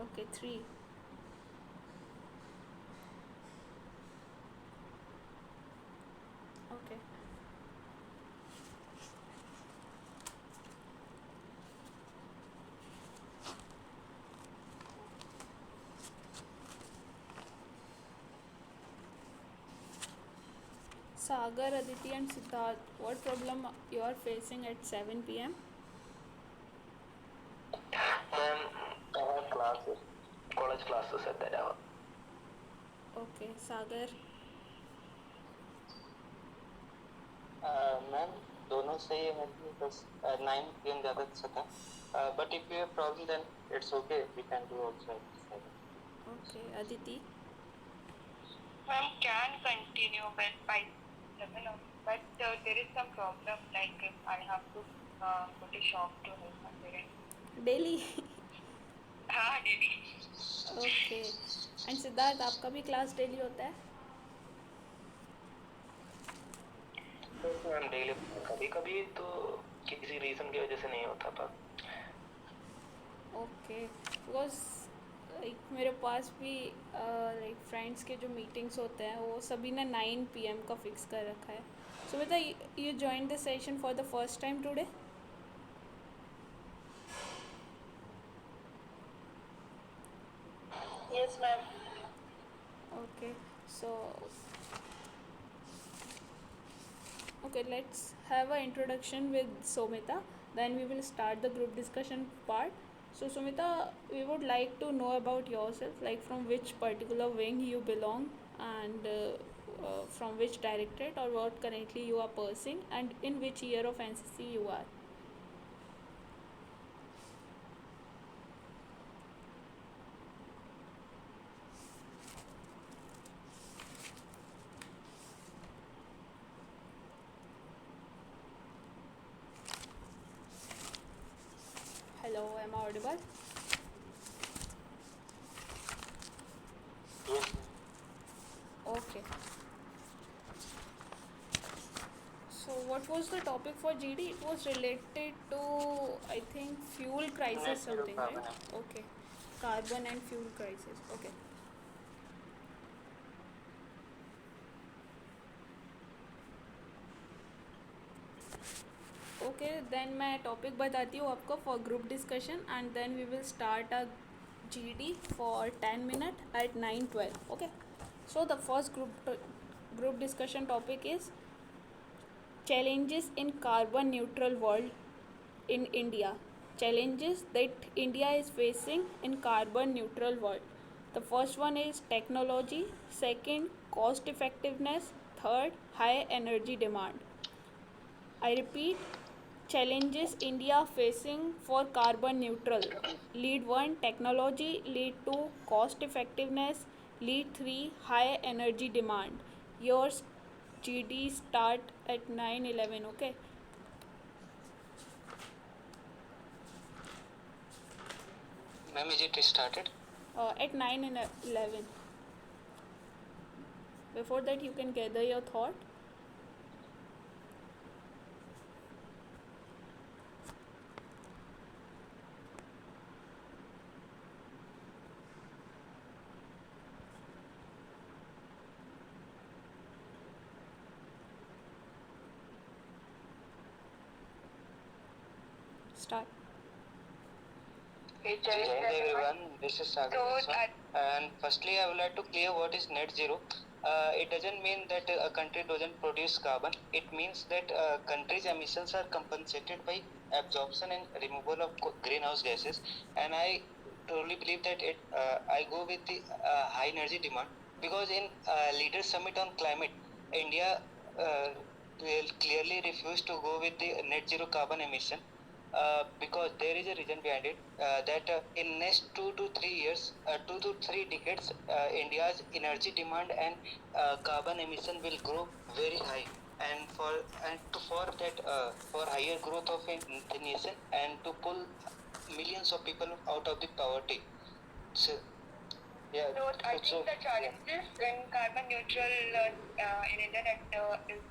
Okay, 3. Okay. Sagar, Aditi, and Siddharth, what problem you are facing at 7 p.m.? Ma'am, I have classes, college classes at that hour. Okay, Sagar. Ma'am दोनों सही है मेरे लिए बस 9 p.m. ज़्यादा अच्छा था but if you have problem then it's okay we can do also at 7. Okay, Aditi. Ma'am can continue with by 7 only, but there is some problem like if I have to go to shop to help my parents. Daily. हाँ दीदी. Okay. And Siddharth, आपका भी class daily होता है? बस ma'am daily कभी कभी तो किसी रीजन की वजह से नहीं होता था. ओके. बिकॉज लाइक मेरे पास भी लाइक फ्रेंड्स के जो मीटिंग्स होते हैं वो सभी ने 9 p.m. का फिक्स कर रखा है. सो बेटा, you join the session for the first time today? Yes ma'am. Okay. So okay, let's have an introduction with Somita. Then we will start the group discussion part. So Sumita, we would like to know about yourself, like from which particular wing you belong, and from which directorate or what currently you are pursuing, and in which year of NCC you are. Hello, am I audible? Yes. Okay. So what was the topic for GD? It was related to, I think, fuel crisis Net zero something, carbon. right? Okay. Carbon and fuel crisis. Okay. Okay, then मैं topic बताती हूँ आपको for group discussion and then we will start a GD for 10 minutes at 9:12. Okay. So the first group discussion topic is challenges in carbon neutral world in India. Challenges that India is facing in carbon neutral world. The first one is technology, second cost effectiveness, third high energy demand. I repeat, challenges India facing for carbon neutral. Lead 1 technology, lead 2 cost effectiveness, lead 3 high energy demand. Yours GD start at 9:11. Okay. Ma'am, is it started? At 9 and 11. Before that, you can gather your thought. Start. Hey, Jai everyone, this is Sagar Biswas. And firstly, I would like to clear what is net zero. It doesn't mean that a country doesn't produce carbon. It means that countries' emissions are compensated by absorption and removal of greenhouse gases. And I truly believe that I go with the high energy demand because in Leaders Summit on Climate, India clearly refused to go with the net zero carbon emission because there is a reason behind it that in next 2 to 3 years, 2 to 3 decades, India's energy demand and carbon emission will grow very high, and for that for higher growth of the nation and to pull millions of people out of the poverty. So yeah. So I think the challenges in carbon neutral in India that is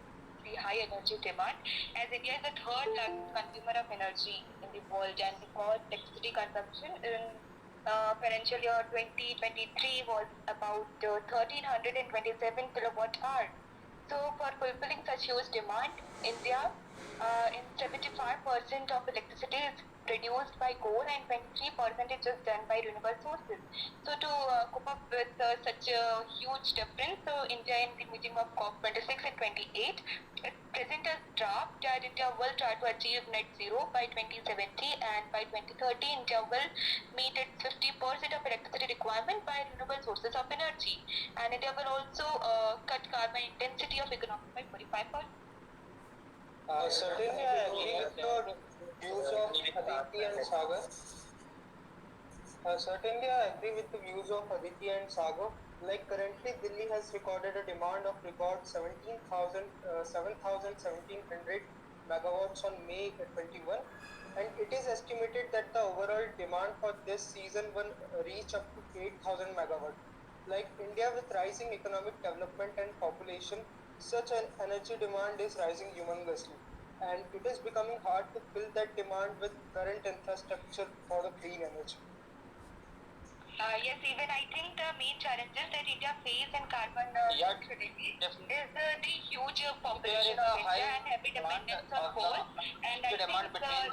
the high energy demand, as India is the third largest consumer of energy in the world, and the cost electricity consumption in financial year 2023 was about 1327 kilowatt hour. So for fulfilling such huge demand, India in 75% of electricity is produced by coal and 23% is just done by renewable sources. So to cope up with such a huge difference, so India in the meeting of COP26 and 28, it present a draft that India will try to achieve net zero by 2070, and by 2030 India will meet its 50% of electricity requirement by renewable sources of energy, and India will also cut carbon intensity of economy by 45%. Certainly, I agree with the views of Aditi and Sagar. Certainly, I agree with the views of Aditi and Sagar. Like currently, Delhi has recorded a demand of record 17,1700 megawatts on May 21, and it is estimated that the overall demand for this season will reach up to 8,000 megawatts. Like India, with rising economic development and population, such an energy demand is rising humongously, and it is becoming hard to fill that demand with current infrastructure for the clean energy. Yes, even I think the main challenges that India faces in carbon neutrality is the huge population of India and heavy dependence on coal. And I demand think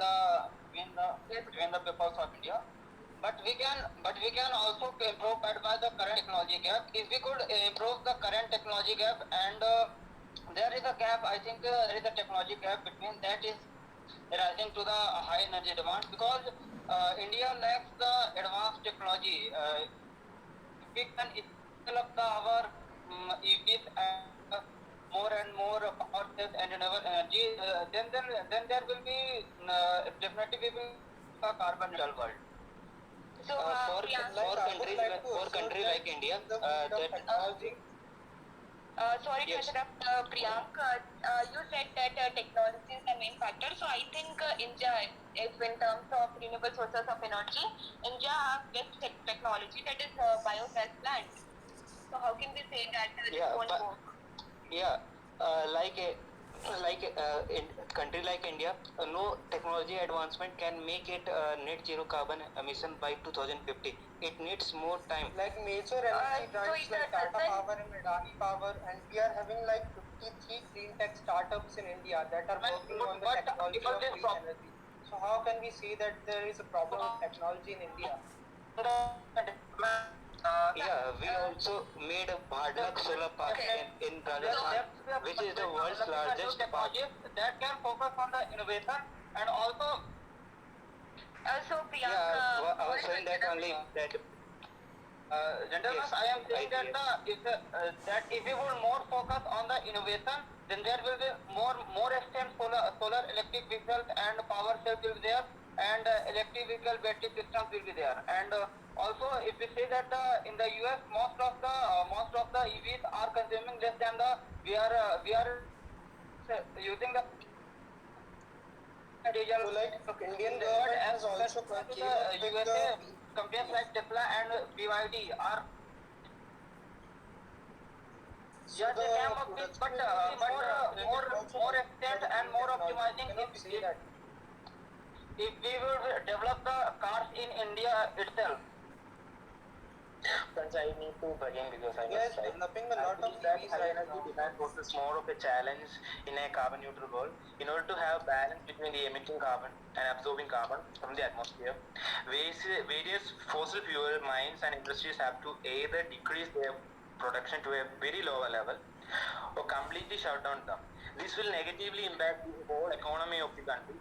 between the peoples of India. But we can also improve that by the current technology gap. If we could improve the current technology gap, and there is a gap, I think there is a technology gap between that is rising to the high energy demand, because India lacks the advanced technology. If we can develop our EVs and more and more power cells and renewable energy, then there will be definitely we will a carbon neutral world. so. For country like India, Sorry to interrupt, Priyank. You said that technology is the main factor. So I think India, if in terms of renewable sources of energy, India has best technology, that is biogas plant. So how can we say that this won't work? Yeah, in country like India, no technology advancement can make it net zero carbon emission by 2050. It needs more time. Like major energy giants like Tata Power and Adani Power, and we are having like 53 clean tech startups in India that are working on the technology of clean energy. So how can we say that there is a problem with technology in India? We also made a Bhadnak solar park in Rajasthan, which is the world's largest park. That can focus on the innovation and also. So Priyank, I was saying that only that. Gentlemen, yes, I am saying that if we would more focus on the innovation, then there will be more extent solar electric vehicles and power cells will be there, and electric vehicle battery systems will be there. And also, if we say that in the US, most of the EVs are consuming less than we are using the diesel. So like Indian government has also came up with USA companies like Tesla and BYD are. Yeah, they came up with, but more extent and more optimizing. If we would develop the cars in India itself. Since I need to begin because I yes, developing a lot of EVs high energy demand poses more of a challenge in a carbon neutral world. In order to have balance between the emitting carbon and absorbing carbon from the atmosphere, various fossil fuel mines and industries have to either decrease their production to a very lower level or completely shut down them. This will negatively impact the whole economy of the country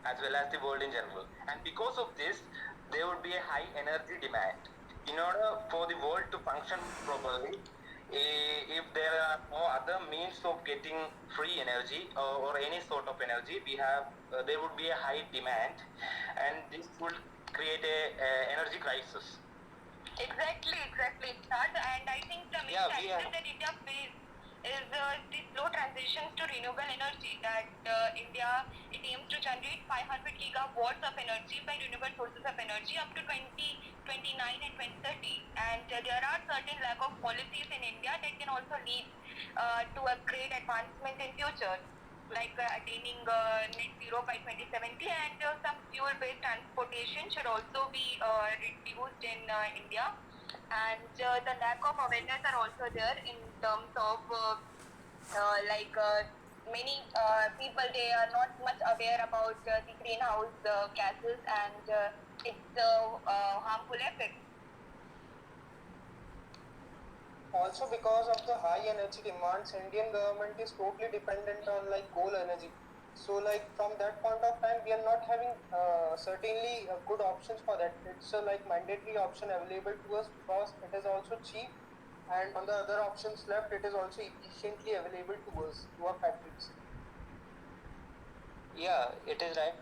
as well as the world in general. And because of this, there would be a high energy demand. In order for the world to function properly, if there are no other means of getting free energy or any sort of energy, there would be a high demand, and this would create a energy crisis. Exactly. And I think the main challenges that India faces is the slow transition to renewable energy. That India, it aims to generate 500 gigawatts of energy by renewable sources of energy up to 2029 and 2030. And there are certain lack of policies in India that can also lead to a great advancement in future. attaining net zero by 2070, and some fuel-based transportation should also be reduced in India. And the lack of awareness are also there in terms of many people, they are not much aware about the greenhouse gases and its harmful effects. Also, because of the high energy demands, Indian government is totally dependent on like coal energy. So like from that point of time, we are not having certainly good options for that. It's a like mandatory option available to us because it is also cheap, and on the other options left, it is also efficiently available to us, to our factories. Yeah, it is right.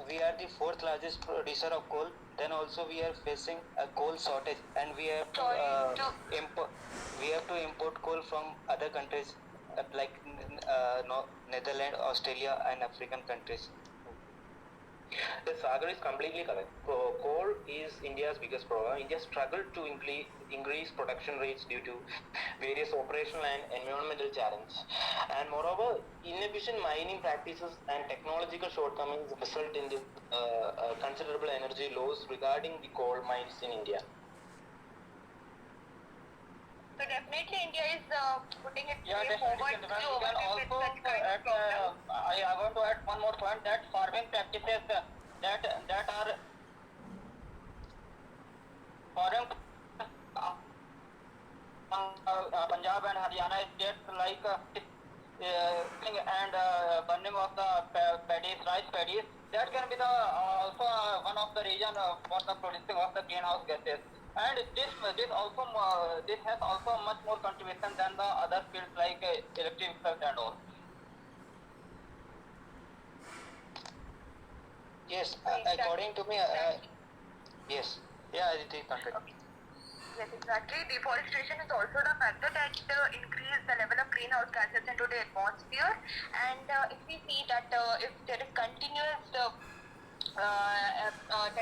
We are the fourth largest producer of coal. Then also we are facing a coal shortage, and we have to import coal from other countries like Netherlands, Australia, and African countries. The Sagar is completely correct. Coal is India's biggest problem. India struggled to increase production rates due to various operational and environmental challenges. And moreover, inefficient mining practices and technological shortcomings result in the considerable energy loss regarding the coal mines in India. So definitely India is putting its Yeah, way definitely. forward to We can overcome also such kind of add, problems. I want to add one more point, that farming practices that are foreign Punjab and Haryana states like and burning of the paddies, rice paddies, that can be the also one of the reason for the producing of the greenhouse gases. And this has also much more contribution than the other fields like electric vehicles and all. Yes, Exactly. according to me, yes. Yeah, Aditi, continue. Okay. Yes, exactly. Deforestation is also the factor that increase the level of greenhouse gases into the atmosphere. And if we see that if there is continuous the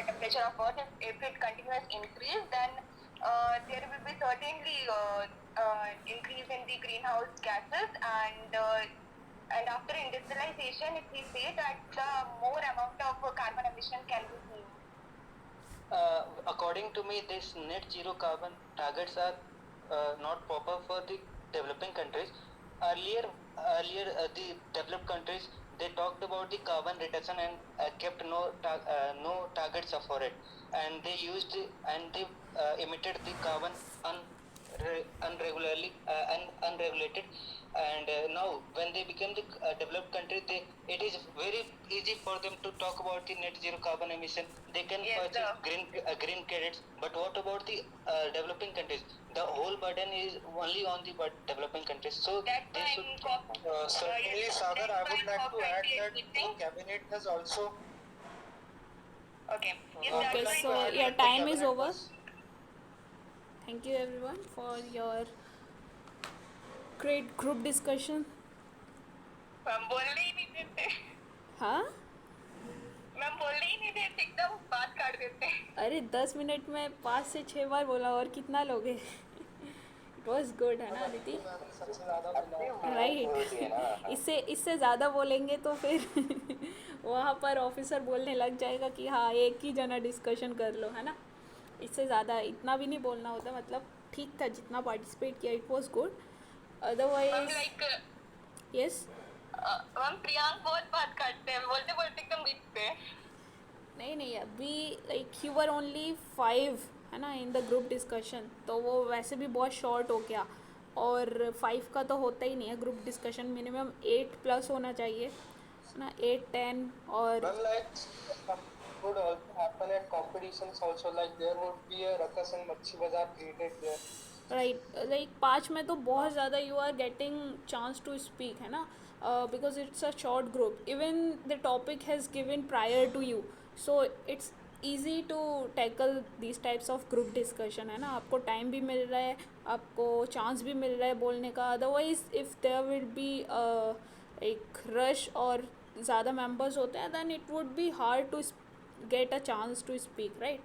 temperature of Earth, if it continuous increase, then there will be certainly increase in the greenhouse gases, and after industrialization, if we say that the more amount of carbon emission can be seen. According to me, these net zero carbon targets are not proper for the developing countries. Earlier, the developed countries, they talked about the carbon reduction and kept no targets for it, and they used and they emitted the carbon unregulated. And now, when they became the developed country, it is very easy for them to talk about the net zero carbon emission. They can Yes, purchase sir. green credits. But what about the developing countries? The whole burden is only on the developing countries. So That's they why should. in COP, Certainly, yes, Sagar, I that's would why like to add that COP28 the meeting. cabinet has also. Okay. Yes, I Okay, would that's like so why to add your that the time is cabinet over. was. Thank you everyone for your great group discussion. हम बोलने ही नहीं देते हाँ ma'am बोलने ही नहीं देते एकदम बात काट देते हैं अरे 10 मिनट में 5 से 6 बार बोला और कितना लोगे इट वॉज गुड है ना अदिति सबसे ज़्यादा बोला। राइट इससे ज़्यादा बोलेंगे तो फिर वहाँ पर ऑफिसर बोलने लग जाएगा कि हाँ एक ही जना डिस्कशन कर लो है ना इससे ज़्यादा इतना भी नहीं बोलना होता मतलब ठीक था जितना पार्टिसिपेट किया इट वॉज गुड हम अदरवाइज लाइक यस हम प्रियांक बहुत बात काटते हैं बोलते बोलते एकदम बीच पे नहीं अभी लाइक यू वर ओनली 5 है ना इन द ग्रुप डिस्कशन तो वो वैसे भी बहुत शॉर्ट हो गया और 5 का तो होता ही नहीं है ग्रुप डिस्कशन मिनिमम 8 प्लस होना चाहिए है ना 8 10 और Well, like would also happen at competitions also. Like there would be a ruckus and Machhi Bazaar created there. Right like 5 में तो बहुत ज़्यादा you are getting chance to speak है ना because it's a short group even the topic has given prior to you so it's easy to tackle this types of group discussion है ना आपको time भी मिल रहा है आपको चांस भी मिल रहा है बोलने का otherwise if there will be एक रश और ज़्यादा मेंबर्स होते हैं then it would be hard to get a chance to speak right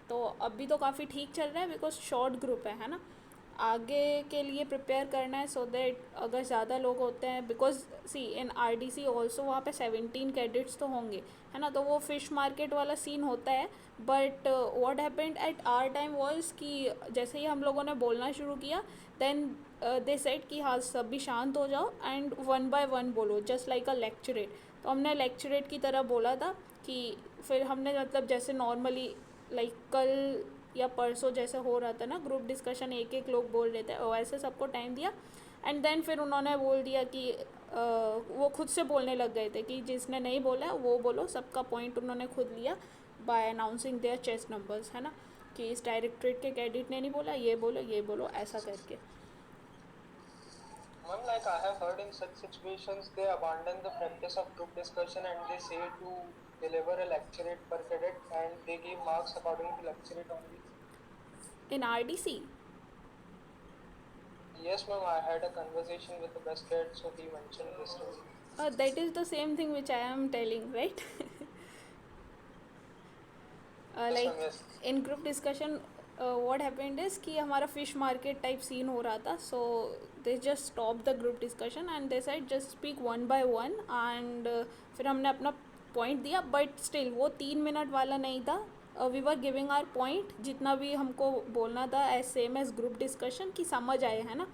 तो अभी तो काफ़ी ठीक चल रहा है बिकॉज शॉर्ट ग्रुप है ना आगे के लिए प्रिपेयर करना है, सो दैट अगर ज़्यादा लोग होते हैं, because see in RDC also वहाँ पे 17 कैडेट्स तो होंगे, है ना, तो वो फिश मार्केट वाला सीन होता है. But what happened at our time was कि जैसे ही हम लोगों ने बोलना शुरू किया, देन दे सेड कि हाँ सभी शांत हो जाओ एंड वन बाय वन बोलो, जस्ट लाइक अ लेक्चरेट. तो हमने लेक्चरेट की तरह बोला था कि फिर हमने मतलब जैसे नॉर्मली लाइक कल या परसों जैसे हो रहा था ना ग्रुप डिस्कशन, एक एक लोग बोल रहे थे, और ऐसे सबको टाइम दिया. एंड देन फिर उन्होंने बोल दिया कि वो खुद से बोलने लग गए थे कि जिसने नहीं बोला है वो बोलो. सबका पॉइंट उन्होंने खुद लिया by announcing their chest numbers, है ना, कि इस डायरेक्टरेट के कैडेट ने नहीं बोला, ये बोलो ऐसा करके. Ma'am, like I have heard in such situations, they abandon the practice of group discussion and they say to deliver a lecturate per cadet and they give marks according to lecturate only. In RDC? Yes, ma'am, I had a conversation with the best cadet, so he mentioned this to me. That is the same thing which I am telling, right? Yes, Like ma'am, yes. in group discussion, what happened is कि हमारा fish market type scene हो रहा था, so they just stopped the group discussion and they said just speak one by one. And फिर हमने अपना point दिया, but still वो 3 मिनट वाला नहीं था. We were giving our point जितना भी हमको बोलना था as same as group discussion, कि समझ आए, है ना,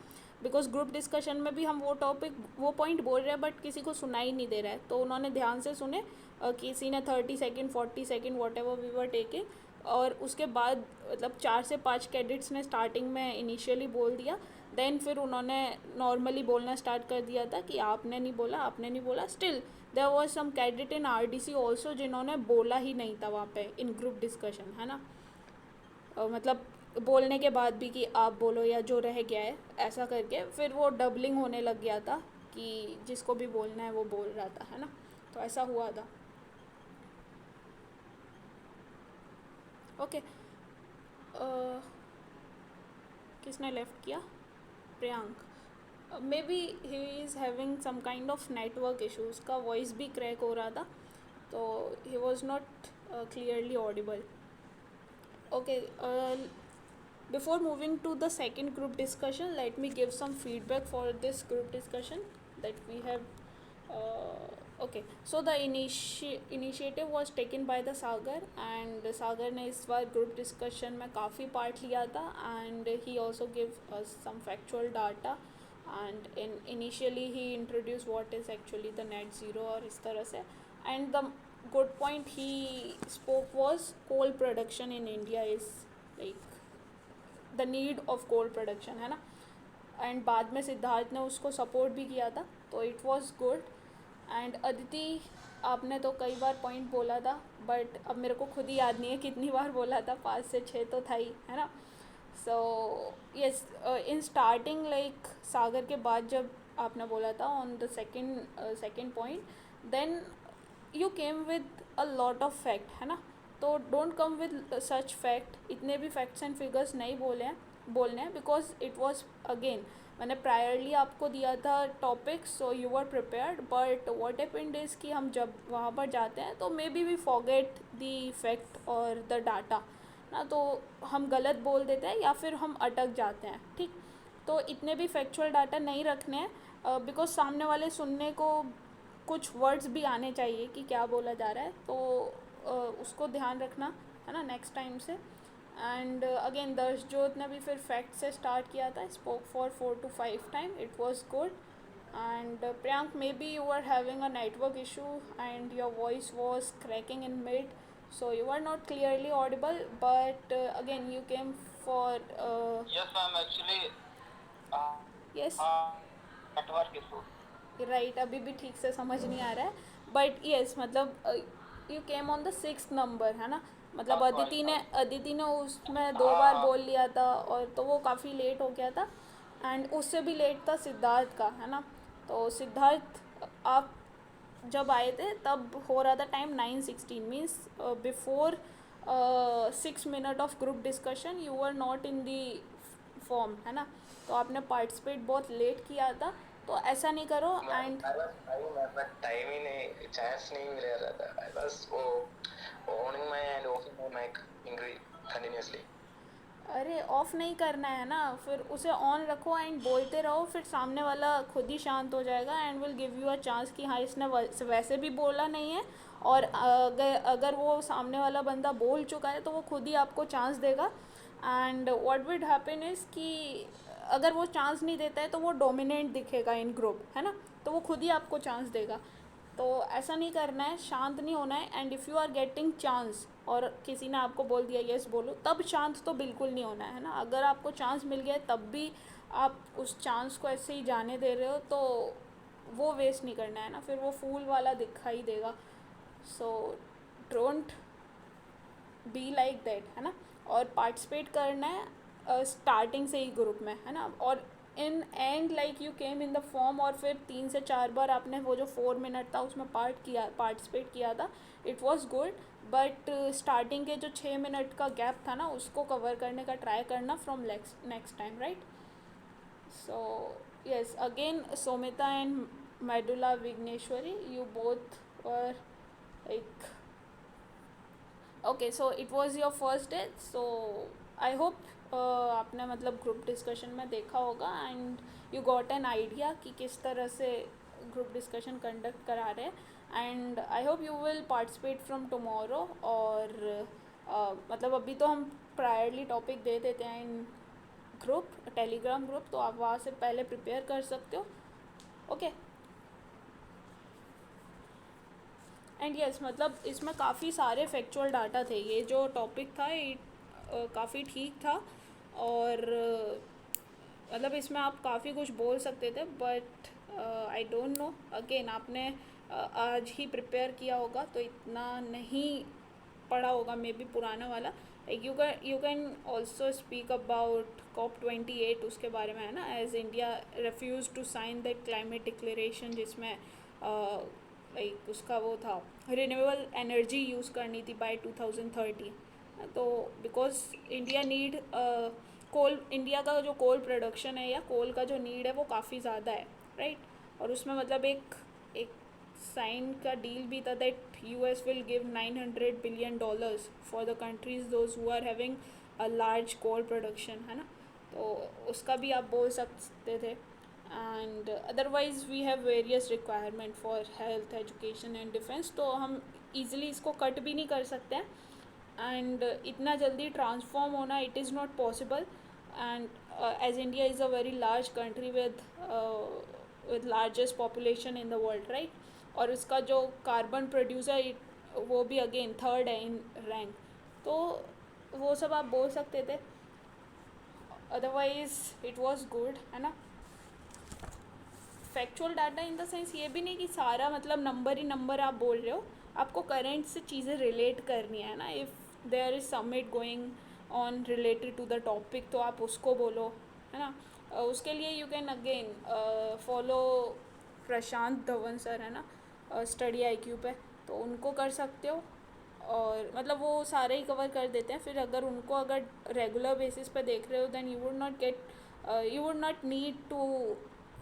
बिकॉज ग्रुप डिस्कशन में भी हम वो टॉपिक वो पॉइंट बोल रहे हैं बट किसी को सुना ही नहीं दे रहा है. तो उन्होंने ध्यान से सुने, किसी ने 30 second 40 second whatever we were taking. और उसके बाद मतलब 4 से 5 कैडेट्स ने स्टार्टिंग में इनिशियली बोल दिया. देन फिर उन्होंने नॉर्मली बोलना स्टार्ट कर दिया था कि आपने नहीं बोला, आपने नहीं बोला. Still there was some cadet in RDC also जिन्होंने बोला ही नहीं था वहाँ पे इन ग्रुप डिस्कशन, है ना. मतलब बोलने के बाद भी कि आप बोलो या जो रह गया है, ऐसा करके फिर वो डबलिंग होने लग गया था कि जिसको भी बोलना है वो बोल रहा था, है ना. तो ऐसा हुआ था. ओके. किसने लेफ्ट किया? Priyank. Maybe he is having some kind of network issue, उसका वॉइस भी क्रैक हो रहा था, तो he was not clearly audible. Okay, before moving to the second group discussion, let me give some feedback for this group discussion that we have. Okay, so the initiative was taken by the Sagar, and Sagar ने इस बार group discussion में काफ़ी part लिया था, and he also gave us some factual data, and initially he introduced what is actually the net zero और इस तरह से. And the good point he spoke was coal production in India is like the need of coal production, है ना. And बाद में सिद्धार्थ ने उसको सपोर्ट भी किया था, तो it was good. And Aditi, आपने तो कई बार पॉइंट बोला था, बट अब मेरे को खुद ही याद नहीं है कितनी बार बोला था, 5 से 6 तो था ही, है ना. So yes, in starting like Sagar के बाद जब आपने बोला था on the second point, then you came with a lot of fact, है ना. तो don't come with such fact, इतने भी फैक्ट्स एंड फिगर्स नहीं बोलने हैं, बिकॉज इट वॉज अगेन मैंने प्रायरली आपको दिया था topic, so you are prepared. But what happened is कि हम जब वहाँ पर जाते हैं तो may be we forget the fact और द डाटा ना, तो हम गलत बोल देते हैं या फिर हम अटक जाते हैं. ठीक, तो इतने भी फैक्चुअल डाटा नहीं रखने हैं, बिकॉज सामने वाले सुनने को कुछ वर्ड्स भी आने चाहिए कि क्या बोला जा रहा है, तो उसको ध्यान रखना, है ना, नेक्स्ट टाइम से. एंड अगेन दर्शजोत ने भी फिर फैक्ट से स्टार्ट किया था, spoke for 4 to 5 time, it was good. And Priyank, maybe you are having a network issue and your voice was cracking in mid, so you are not clearly audible, but again you came for Yes, ma'am. Actually, yes, network issue. right, अभी भी ठीक से समझ नहीं आ रहा है, but yes, मतलब you came on the 6th number, है ना. मतलब अदिति ने उसमें 2 बार बोल लिया था, और तो वो काफ़ी लेट हो गया था. एंड उससे भी लेट था सिद्धार्थ का, है ना. तो सिद्धार्थ, आप जब आए थे तब हो रहा था time 9:16, means before 6 minute of group discussion you are not in the form, है ना. तो आपने पार्टिसिपेट बहुत लेट किया था, तो ऐसा नहीं करो. एंड टाइम ही नहीं, चांस नहीं मिल रहा था. I was onning my and offing my mic continuously. अरे ऑफ नहीं करना है ना, फिर उसे ऑन रखो एंड बोलते रहो, फिर सामने वाला खुद ही शांत हो जाएगा and will give you a chance कि हाँ इसने वैसे भी बोला नहीं है, और अगर अगर वो सामने वाला बंदा बोल चुका है तो वो खुद ही आपको चांस देगा। And what will happen is कि अगर वो चांस नहीं देता है तो वो डोमिनेंट दिखेगा इन ग्रुप, है ना, तो वो खुद ही आपको चांस देगा। तो ऐसा नहीं करना है, शांत नहीं होना है। And if you are getting chance और किसी ने आपको बोल दिया यस बोलो, तब शांत तो बिल्कुल नहीं होना है ना। अगर आपको चांस मिल गया तब भी आप उस चांस को ऐसे ही जाने दे रहे हो तो वो वेस्ट नहीं करना है ना, फिर वो फूल वाला दिखाई देगा। So don't be like that, है ना। और पार्टिसिपेट करना है स्टार्टिंग से ही ग्रुप में, है ना। और in and like you came in the form, और फिर 3 से 4 बार आपने वो जो 4 मिनट था उसमें पार्टिसिपेट किया था, it was good. But starting के जो 6 मिनट का गैप था ना उसको कवर करने का ट्राई करना from next time, right. So yes, again Somita and Medula Vighneshwari, you both were like okay. So it was your first day, so I hope आपने मतलब ग्रुप डिस्कशन में देखा होगा and you got an idea कि किस तरह से ग्रुप डिस्कशन कंडक्ट करा रहे हैं। And I hope you will participate from tomorrow. और मतलब अभी तो हम प्रायरली टॉपिक दे देते हैं इन ग्रुप, टेलीग्राम ग्रुप, तो आप वहाँ से पहले प्रिपेयर कर सकते हो, ओके। एंड यस, मतलब इसमें काफ़ी सारे फैक्चुअल डाटा थे, ये जो टॉपिक था ये काफ़ी ठीक था। और मतलब इसमें आप काफ़ी कुछ बोल सकते थे, but I don't know, again आपने आज ही प्रिपेयर किया होगा तो इतना नहीं पढ़ा होगा मे बी पुराना वाला। Like you can also speak about COP28, उसके बारे में, है ना, as India refuse to sign that climate declaration, जिसमें लाइक उसका वो था रिन्यूएबल एनर्जी यूज़ करनी थी बाय 2030। तो because India need coal, India का जो कोल प्रोडक्शन है या कोल का जो नीड है वो काफ़ी ज़्यादा है, राइट। और उसमें मतलब एक एक साइन का डील भी था that US will give $900 billion for the countries those who are having a large coal production, है ना। तो उसका भी आप बोल सकते थे। And otherwise we have various requirement for health, education and defence, तो हम ईज़िली इसको कट भी नहीं कर सकते हैं। एंड इतना जल्दी ट्रांसफॉर्म होना it is not possible. And as India is a very large country with largest population in the world, right। और उसका जो कार्बन प्रोड्यूसर वो भी अगेन थर्ड है इन रैंक, तो वो सब आप बोल सकते थे। अदरवाइज इट वाज गुड, है ना। Factual data in the sense ये भी नहीं कि सारा मतलब नंबर ही नंबर आप बोल रहे हो, आपको करेंट से चीज़ें रिलेट करनी है ना। If there is something going on related to the topic तो आप उसको बोलो, है ना। उसके लिए you can again follow Prashant Dhawan sir, है ना, स्टडी IQ पे, तो उनको कर सकते हो। और मतलब वो सारे ही कवर कर देते हैं। फिर अगर उनको अगर रेगुलर बेसिस पे देख रहे हो then you would not need to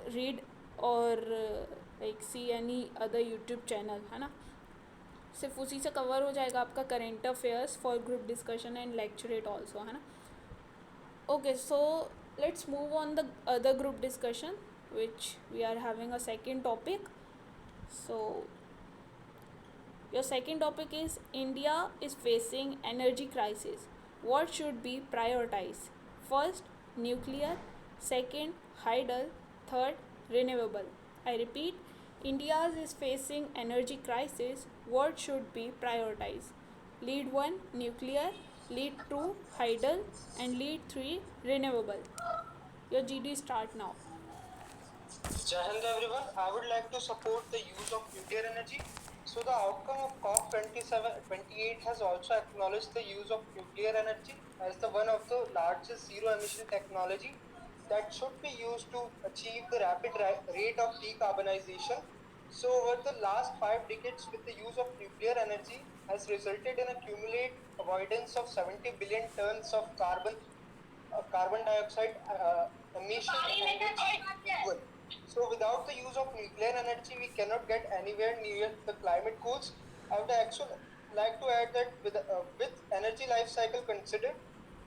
read और like see any other YouTube channel, है ना। सिर्फ उसी से कवर हो जाएगा आपका current affairs for group discussion and lecturette also, है ना। Okay, so let's move on the other group discussion which we are having a second topic. So your second topic is India is facing energy crisis. What should be prioritized? First, nuclear. Second, hydel. Third, renewable. I repeat, India is facing energy crisis. What should be prioritized? Lead 1, nuclear. Lead 2, hydel. And lead 3, renewable. Your GD start now. Jai Hind everyone. I would like to support the use of nuclear energy. So the outcome of COP28 has also acknowledged the use of nuclear energy as the one of the largest zero emission technology that should be used to achieve the rapid rate of decarbonization. So over the last 5 decades with the use of nuclear energy has resulted in a cumulative avoidance of 70 billion tons of carbon dioxide emission annually. So without the use of nuclear energy, we cannot get anywhere near the climate goals. I would actually like to add that with energy life cycle considered,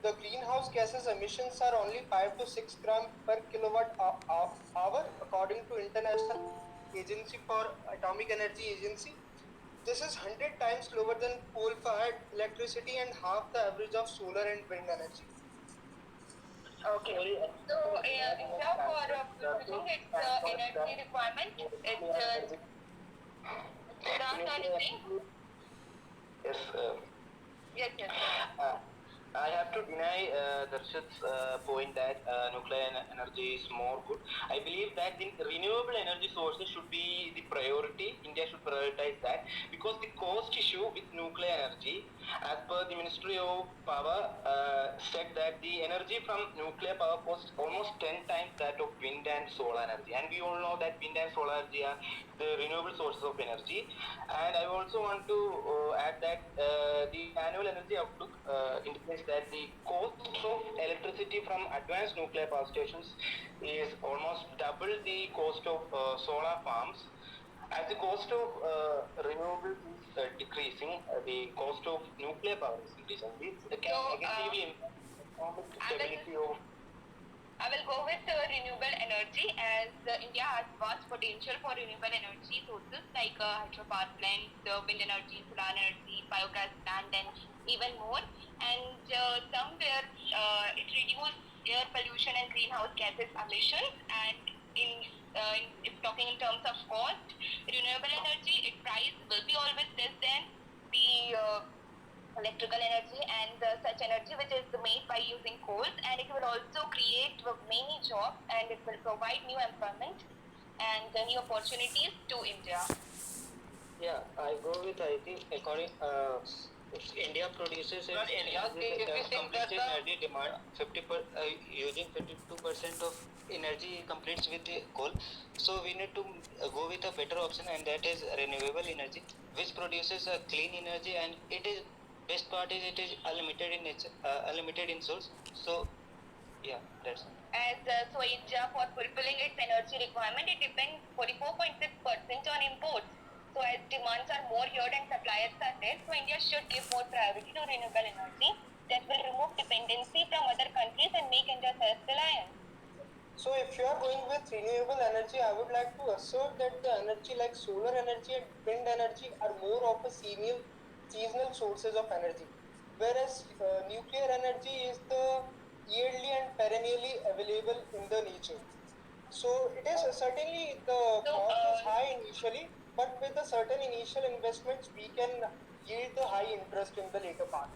the greenhouse gases emissions are only 5 to 6 gram per kilowatt hour according to International Agency for Atomic Energy Agency. This is 100 times lower than coal-fired electricity and half the average of solar and wind energy. Okay. So, India for fulfilling its energy requirement, it's Siddhant, are you saying? Yes. Yes, yes. I have to deny Darshit's point that nuclear energy is more good. I believe that the renewable energy sources should be the priority. India should prioritize that because the cost issue with nuclear energy, as per the Ministry of Power, said that the energy from nuclear power costs almost 10 times that of wind and solar energy. And we all know that wind and solar energy are the renewable sources of energy. And I also want to add that the annual energy outlook indicates that the cost of electricity from advanced nuclear power stations is almost double the cost of solar farms. As the cost of renewable is decreasing, the cost of nuclear power is increasing. This can negatively impact the stability of. I will go with renewable energy as India has vast potential for renewable energy sources like hydropower plants, wind energy, solar energy, biogas plant, and even more. And somewhere it reduces air pollution and greenhouse gases emissions. And if talking in terms of cost, renewable energy, its price will be always less than the electrical energy and such energy which is made by using coals, and it will also create many jobs and it will provide new employment and new opportunities to India. Yeah, I go with, I think according India produces its completed energy demand using 52% of energy completes with the coal. So we need to go with a better option, and that is renewable energy, which produces a clean energy, and it is best part is it is unlimited in nature, unlimited in source. So yeah, that's it. As so India for fulfilling its energy requirement, it depends 44.6% on imports. So as demands are more here than suppliers are there, so India should give more priority to renewable energy that will remove dependency from other countries and make India self-reliant. So if you are going with renewable energy, I would like to assert that the energy like solar energy and wind energy are more of a seasonal sources of energy, whereas nuclear energy is the yearly and perennially available in the nature. So it is certainly the cost is high initially, but with a certain initial investments, we can yield the high interest in the later part.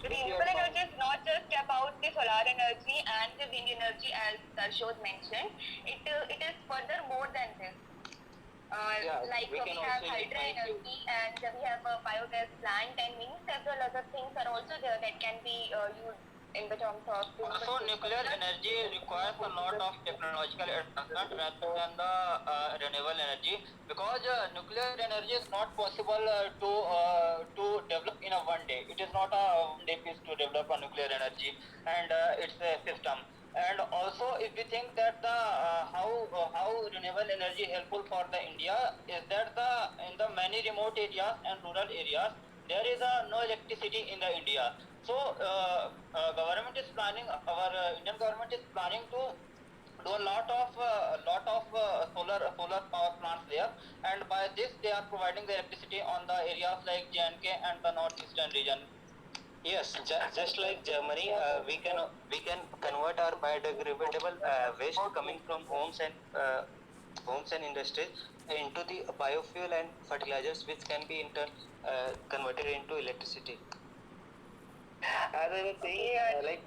Renewable energy is not just about the solar energy and the wind energy as Darshod mentioned. It is further more than this. Like we have hydro energy and we have a biogas plant and many several other things are also there that can be used in the terms of. Also, nuclear energy requires a lot of technological advancement rather than the renewable energy, because nuclear energy is not possible to develop in a one day. It is not a one day piece to develop a nuclear energy and its a system. And also, if we think that the how renewable energy helpful for the India is that in the many remote areas and rural areas there is no electricity in the India. So government is planning. Our Indian government is planning to do a lot of solar power plants there, and by this they are providing the electricity on the areas like J&K and the northeastern region. Yes, just like Germany, we can convert our biodegradable waste coming from homes and industries into the biofuel and fertilizers, which can be in turn converted into electricity. As I was saying,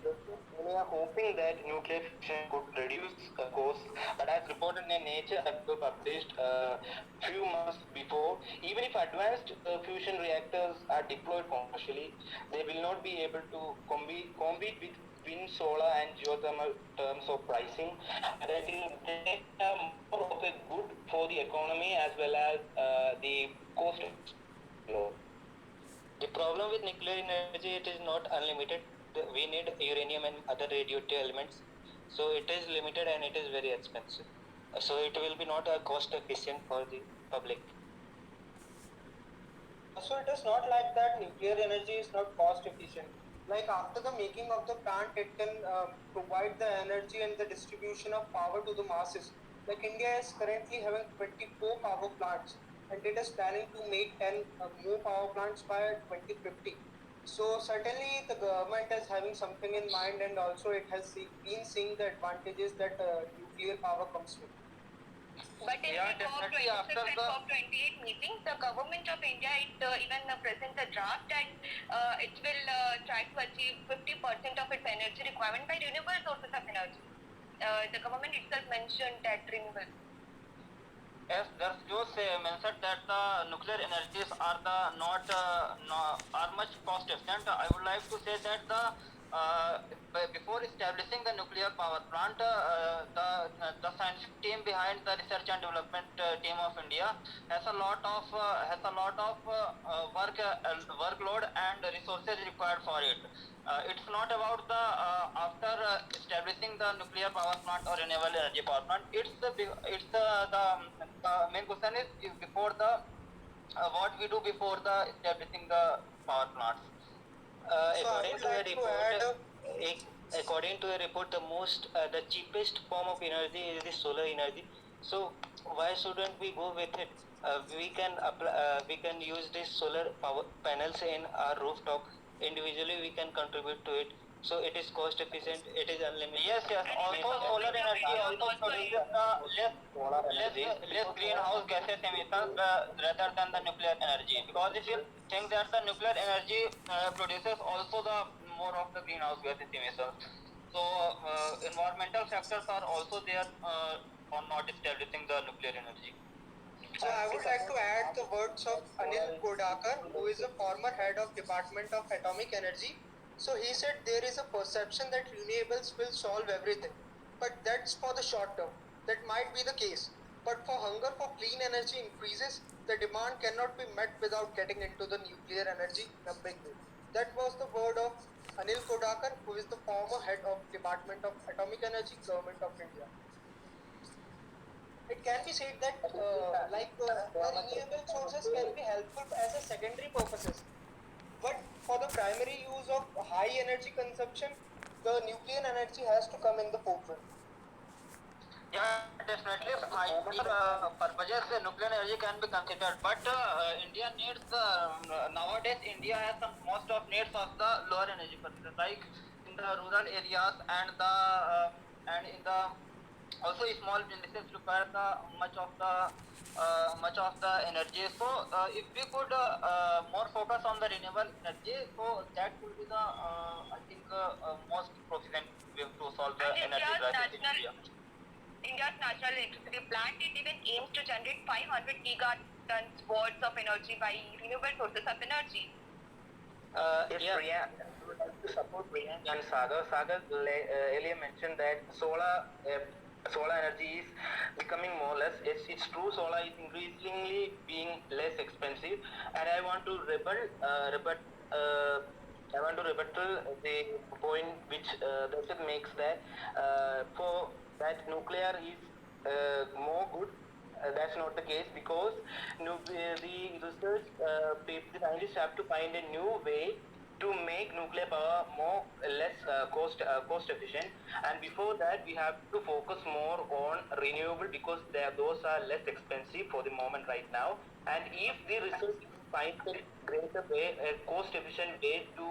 we are hoping that nuclear fusion could reduce costs, but as reported in Nature article published few months before, even if advanced fusion reactors are deployed commercially, they will not be able to compete with wind, solar, and geothermal terms of pricing. And I think they are more of a good for the economy as well as the cost. The problem with nuclear energy, it is not unlimited. We need uranium and other radioactive elements, so it is limited and it is very expensive. So it will be not a cost efficient for the public. So it is not like that nuclear energy is not cost efficient. Like after the making of the plant, it can provide the energy and the distribution of power to the masses. Like India is currently having 24 power plants, and it is planning to make 10 more power plants by 2050. So certainly the government is having something in mind, and also it has been seeing the advantages that nuclear power comes with. But in Yeah, the definitely COP26 after and the COP28 meeting, the government of India even presents a draft that it will try to achieve 50% of its energy requirement by renewable sources of energy. The government itself mentioned that renewable. Yes, there's just mentioned that the nuclear energies are the not are much cost efficient. I would like to say that before establishing the nuclear power plant, the scientific team behind the research and development team of India has a lot of workload and resources required for it. It's not about the after establishing the nuclear power plant or renewable energy power plant. The main question is before the what we do before the establishing the power plants. So I would like to add. According to a report, the cheapest form of energy is the solar energy. So why shouldn't we go with it? We can use these solar power panels in our rooftop. Individually, we can contribute to it. So it is cost efficient. It is unlimited. Yes. Also, solar energy also produces less greenhouse gases emissions rather than the nuclear energy. Because if you think that the nuclear energy produces also the more of the greenhouse gases emissions, so environmental factors are also there on not establishing the nuclear energy. So I would like to add the words of Anil Kodakar, who is a former head of Department of Atomic Energy. So he said there is a perception that renewables will solve everything, but that's for the short term. That might be the case. But for hunger for clean energy increases, the demand cannot be met without getting into the nuclear energy in a big way. That was the word of Anil Kodakar, who is the former head of Department of Atomic Energy, Government of India. It can be said that the renewable sources can be helpful as a secondary purposes, but for the primary use of high energy consumption, the nuclear energy has to come in the forefront. Yeah, definitely. Purposes nuclear energy can be considered, but India needs nowadays India has some most of needs of the lower energy purposes, like in the rural areas and in the also small businesses require the much of the energy. So if we could more focus on the renewable energy, so that would be the I think most proficient way to solve the And energy crisis in India. India's national electricity plant, it even aims to generate 500 gigatons worth of energy by renewable sources of energy. Yes, Priya, I would like to support Priyank and Sagar. Sagar earlier mentioned that solar energy is becoming more or less. It's true. Solar is increasingly being less expensive, and I want to rebuttal the point which Darshit makes that for that nuclear is more good. That's not the case because the research the scientists have to find a new way to make nuclear power more less cost efficient, and before that we have to focus more on renewable because those are less expensive for the moment right now, and if the research finds a greater way, a cost efficient way to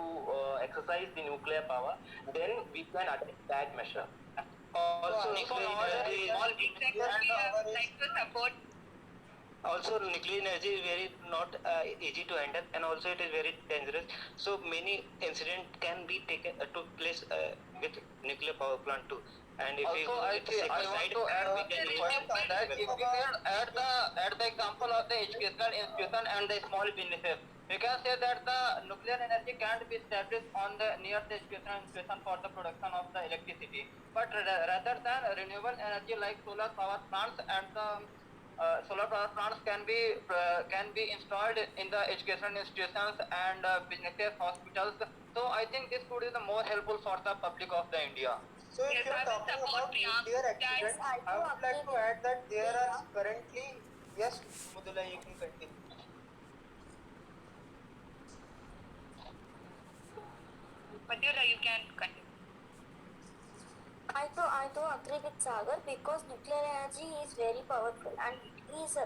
exercise the nuclear power, then we can adopt that measure. Also, Exactly, I would like to support. also nuclear energy is very not easy to handle, and also it is very dangerous. So many incidents can be taken took place with nuclear power plant too. And if Also, I want to add we can use that if we can add the example of the educational institution and the small businesses, we can say that the nuclear energy can't be established on the near the educational institution for the production of the electricity, but rather than renewable energy like solar power plants and the solar power plants can be installed in the educational institutions and businesses, hospitals. So I think this could be the more helpful for the public of the India. So if you're talking about nuclear accidents, I would like to add that there are currently, yes, Mudula, you can continue. Madhura, you can continue. I do agree with Sagar because nuclear energy is very powerful and it is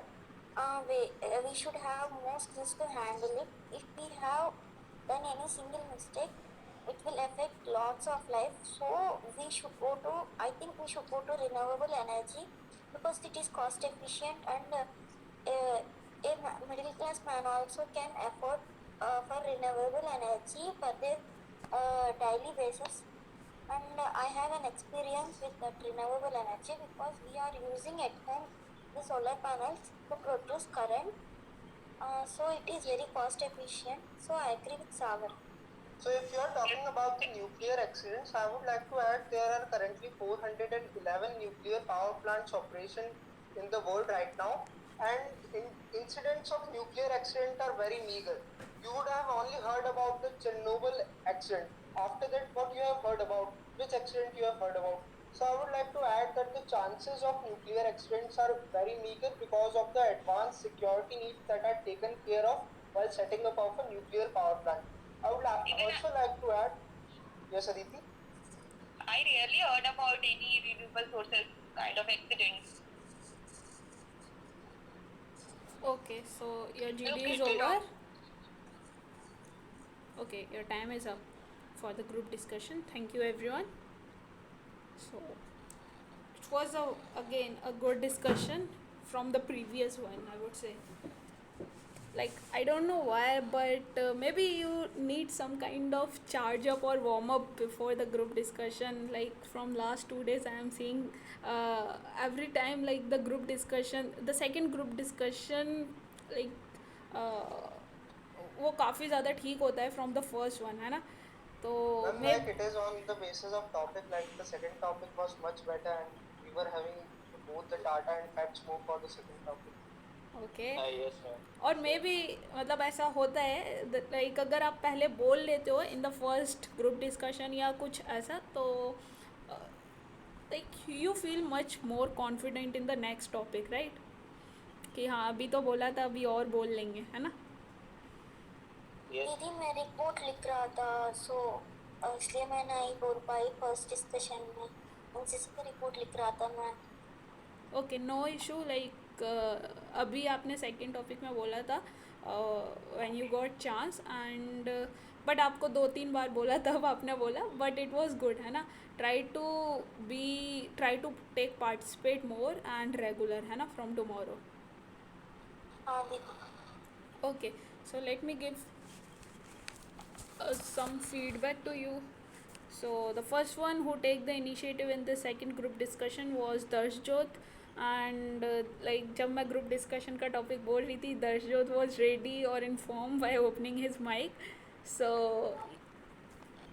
we should have more skills to handle it. If we have done any single mistake, it will affect lots of life. So I think we should go to renewable energy because it is cost efficient and middle class man also can afford for renewable energy for their daily basis. And I have an experience with that renewable energy because we are using at home the solar panels to produce current. So it is very cost efficient. So I agree with Sagar. So if you are talking about the nuclear accidents, I would like to add there are currently 411 nuclear power plants operation in the world right now, and incidents of nuclear accident are very meager. You would have only heard about the Chernobyl accident. After that, what you have heard about? Which accident you have heard about? So I would like to add that the chances of nuclear accidents are very meager because of the advanced security needs that are taken care of while setting up of a nuclear power plant. I would also like to add, yes, Aditi? I rarely heard about any renewable sources kind of accidents. Okay, so your GD is over. Okay, your time is up for the group discussion. Thank you, everyone. So it was again a good discussion from the previous one, I would say. Like, I don't know why, but maybe you need some kind of charge up or warm up before the group discussion. Like, from last 2 days I am seeing every time, like, the group discussion, the second group discussion, like वो काफ़ी ज़्यादा ठीक होता है from the first one, है ना? तो Ma'am, like it is on the basis of topic, like the second topic was much better and we were having both the data and facts more for the second topic. Okay Yes, ma'am. और may be मतलब ऐसा होता है, like अगर आप पहले बोल लेते हो in the first group discussion या कुछ ऐसा, तो like you feel much more confident in the next topic, right? कि हाँ अभी तो बोला था, अभी और बोल लेंगे, है ना? Yes. दीदी मैं रिपोर्ट लिख रहा था सो इसलिए मैं नहीं बोल पाई फर्स्ट डिस्कशन में. एनसीसी का रिपोर्ट लिख रहा था मैं. Okay, no issue. लाइक अभी आपने सेकंड टॉपिक में बोला था when you got chance, and but आपको 2-3 बार बोला तब आपने बोला, बट इट वाज गुड, है ना? Try to take participate more and regular, है ना, फ्रॉम टुमारो. हाँ दीदी. Okay, so let me give some feedback to you. So the first one who take the initiative in the second group discussion was Darshjot, and like जब मैं group discussion का topic बोल रही थी, Darshjot was ready or informed by opening his mic. So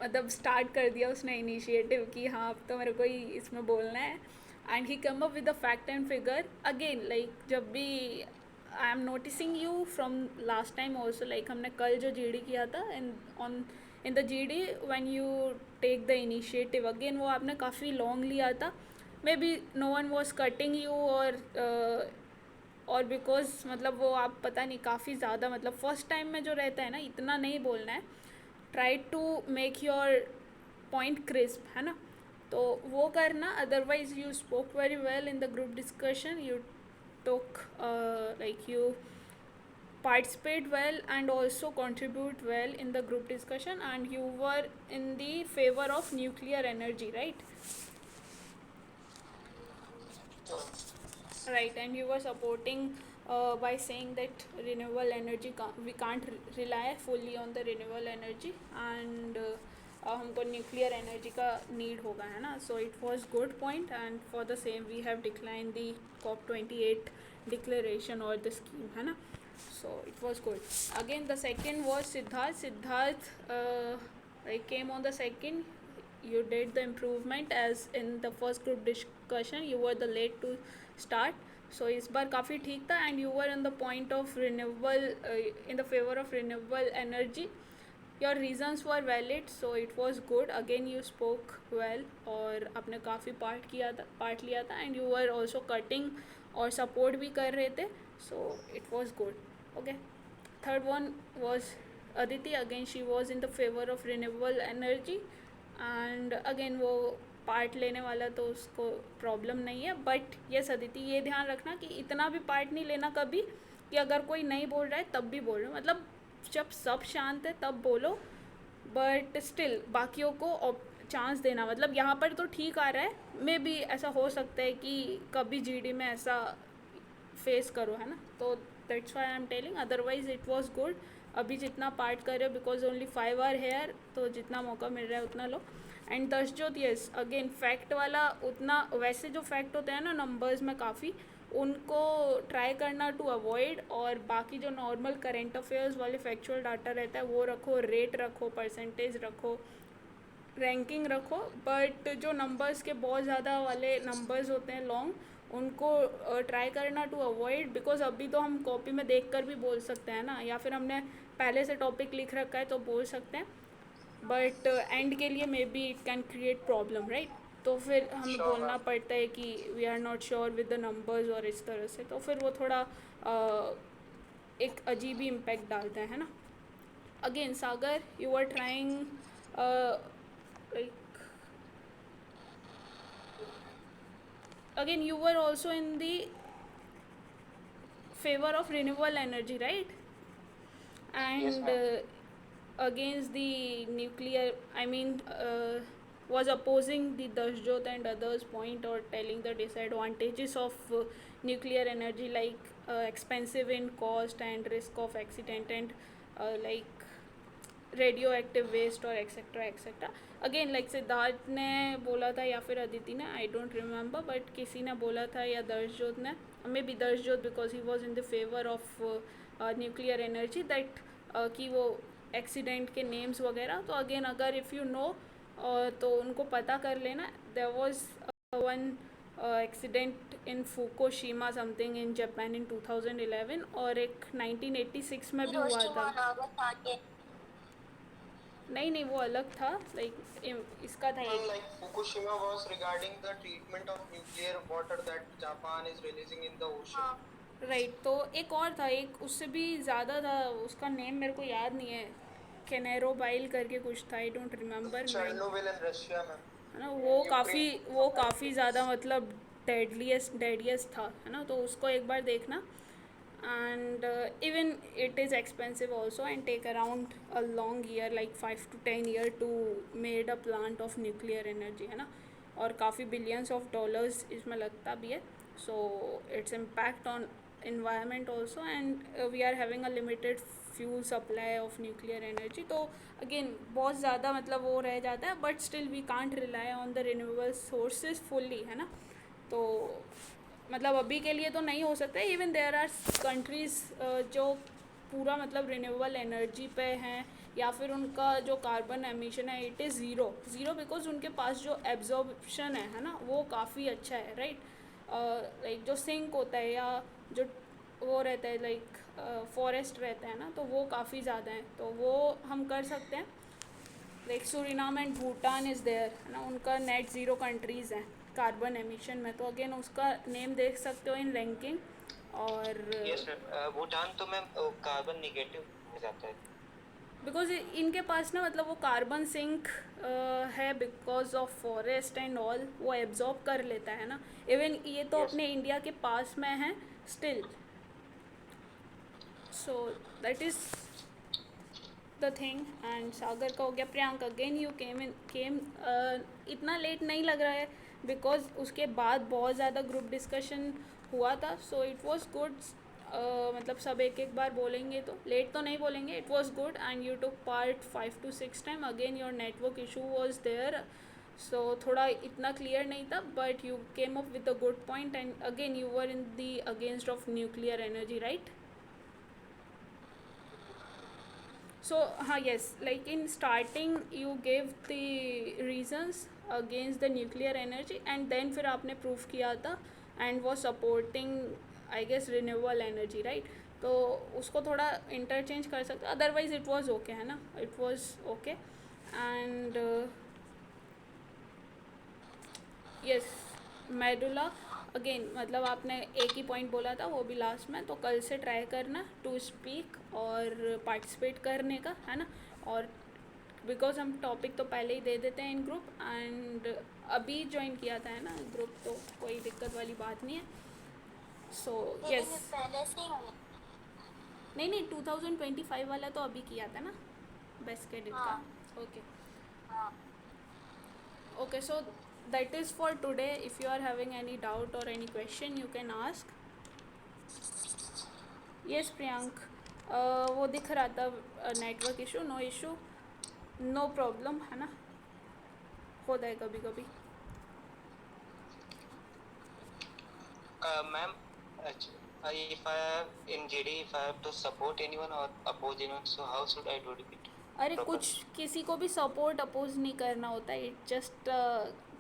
मतलब start कर दिया उसने इनिशिएटिव कि हाँ अब तो मेरे को ही इसमें बोलना है, and he come up with the fact and figure again. Like जब भी I am noticing you from last time also, like हमने कल जो जीडी किया था in the GD when you take the initiative, again वो आपने काफ़ी लॉन्ग लिया था. Maybe no one was cutting you और बिकॉज मतलब वो आप पता नहीं काफ़ी ज़्यादा, मतलब फर्स्ट टाइम में जो रहता है ना, इतना नहीं बोलना है. Try to make your point crisp, है ना? तो वो करना. Otherwise you spoke very well in the group discussion. You took like you participate well and also contribute well in the group discussion, and you were in the favor of nuclear energy, right? Right, and you were supporting by saying that renewable energy we can't rely fully on the renewable energy, and हमको nuclear energy का need होगा, है ना? So it was good point, and for the same we have decline the COP28 declaration और the scheme, है ना? So it was good. Again the second was Siddharth like came on the second. You did the improvement as in the first group discussion. You were the late to start, so इस बार काफ़ी ठीक था, and you were in the point of renewable in the favor of renewable energy. Your reasons were valid, so it was good. Again you spoke well और आपने काफ़ी part लिया था, and you were also cutting और support भी कर रहे थे, so it was good. Okay, third one was Aditi, again she was in the favor of renewable energy, and again वो पार्ट लेने वाला तो उसको प्रॉब्लम नहीं है. बट यस अदिति, ये ध्यान रखना कि इतना भी पार्ट नहीं लेना कभी कि अगर कोई नहीं बोल रहा है तब भी बोल रहे हो. मतलब जब सब शांत है तब बोलो, बट स्टिल बाकियों को चांस देना. मतलब यहाँ पर तो ठीक आ रहा है, मे बी ऐसा हो सकता है कि कभी जीडी में ऐसा फेस करो, है ना. तो that's why I am telling, otherwise it was good. अभी जितना पार्ट कर रहे हो, बिकॉज ओनली 5 आर हेयर, तो जितना मौका मिल रहा है उतना लो. एंड दर्शजोत, यस अगेन फैक्ट वाला उतना, वैसे जो फैक्ट होते हैं ना नंबर्स में काफ़ी, उनको ट्राई करना टू अवॉइड, और बाकी जो नॉर्मल करेंट अफेयर्स वाले फैक्चुअल डाटा रहता है वो रखो, रेट रखो, परसेंटेज रखो, रैंकिंग रखो. बट जो नंबर्स के बहुत ज़्यादा वाले नंबर्स होते हैं लॉन्ग, उनको ट्राई करना टू अवॉइड, बिकॉज अभी तो हम कॉपी में देख कर भी बोल सकते हैं ना, या फिर हमने पहले से टॉपिक लिख रखा है तो बोल सकते हैं. बट एंड के लिए maybe it can create problem, right. तो फिर हमें बोलना पड़ता है कि we are not sure with the numbers, और इस तरह से, तो फिर वो थोड़ा एक अजीब ही इम्पैक्ट डालता है ना. Again Sagar, you are trying like again you were also in the favor of renewable energy, right? And against the nuclear, I mean was opposing the Dashjot and others point, or telling the disadvantages of nuclear energy, like expensive in cost and risk of accident, and like radioactive waste और etcetera etcetera. Again like Siddharth ने बोला था या फिर अदिति ने, I don't remember, but किसी ने बोला था, या दर्शजोत ने, maybe Darshjot, because he was in the favour of nuclear energy, that कि वो एक्सीडेंट के नेम्स वगैरह. तो अगेन अगर इफ़ यू नो तो उनको पता कर लेना. There was one accident in Fukushima something in Japan in 2011, और एक 1986 में भी हुआ था. नहीं वो अलग था, लाइक इसका था एक. Like Fukushima was regarding the treatment of nuclear water that Japan is releasing in the ocean. Right. तो एक और था, एक उससे भी ज़्यादा था, उसका नेम मेरे को याद नहीं है, कैनेरोबाइल करके कुछ था, I don't remember. Chernobyl in Russia में, है ना, वो काफ़ी ज़्यादा मतलब डेडियस्ट था, है ना. तो उसको एक बार देखना. And even it is expensive also, and take around a long year, like 5 to 10 year to made a plant of nuclear energy, है ना. और काफ़ी billions of dollars इसमें लगता भी है. So its impact on environment also, and we are having a limited fuel supply of nuclear energy. तो again बहुत ज़्यादा मतलब वो रह जाता है, but still we can't rely on the renewable sources fully, है ना. तो मतलब अभी के लिए तो नहीं हो सकता है. इवन देयर आर कंट्रीज़ जो पूरा मतलब रिन्यूएबल एनर्जी पे हैं, या फिर उनका जो कार्बन एमिशन है इट इज़ ज़ीरो, बिकॉज उनके पास जो एब्जॉर्प्शन है ना, वो काफ़ी अच्छा है, राइट. लाइक जो सिंक होता है, या जो वो रहता है, लाइक फॉरेस्ट रहता है ना, तो वो काफ़ी ज़्यादा है, तो वो हम कर सकते हैं. Like Suriname and Bhutan is there, है ना, उनका नेट ज़ीरो कंट्रीज़ हैं कार्बन एमिशन में. तो अगेन उसका नेम देख सकते हो इन रैंकिंग. और भूटान तो मैम कार्बन निगेटिव हो जाता है, बिकॉज इनके पास ना मतलब वो कार्बन सिंक है, because of forest and all, वो एब्जॉर्ब कर लेता है ना. इवन ये तो अपने इंडिया के पास में है still. So that is the thing. And Sagar का हो गया. प्रियांक, अगेन यू केम इतना लेट नहीं लग रहा है, बिकॉज उसके बाद बहुत ज़्यादा ग्रुप डिस्कशन हुआ था. सो इट वॉज गुड. मतलब सब एक बार बोलेंगे तो लेट तो नहीं बोलेंगे. It was good, and you took part 5 to 6 time. Again your network issue was there, so थोड़ा इतना क्लियर नहीं था, but you came up with a good point. And again you were in the against of nuclear energy, right. So yes, like in starting you gave the reasons against the nuclear energy, and then फिर आपने proof किया था and was supporting I guess renewable energy, right. तो उसको थोड़ा interchange कर सकते, otherwise it was okay, है ना, it was okay. And yes, medulla, again मतलब आपने एक ही पॉइंट बोला था वो भी लास्ट में, तो कल से ट्राई करना टू स्पीक और पार्टिसिपेट करने का, है ना। और बिकॉज हम टॉपिक तो पहले ही दे देते हैं इन ग्रुप, एंड अभी ज्वाइन किया था, है ना ग्रुप, तो कोई दिक्कत वाली बात नहीं है। सो लेकिन यस, पहले से ही हूँ। नहीं 2025 वाला तो अभी किया था ना, बेस्ट क्रेडिट का। हाँ। ओके हाँ। okay, so that is for today. If you are having any doubt or any question you can ask. Yes Priyank, वो दिख रहा था network issue, no issue, no problem, है ना, होता है कभी कभी। Ma'am, if I have in GD, if I have to support anyone or oppose anyone, so how should I do it? अरे कुछ किसी को भी सपोर्ट अपोज नहीं करना होता है, इट जस्ट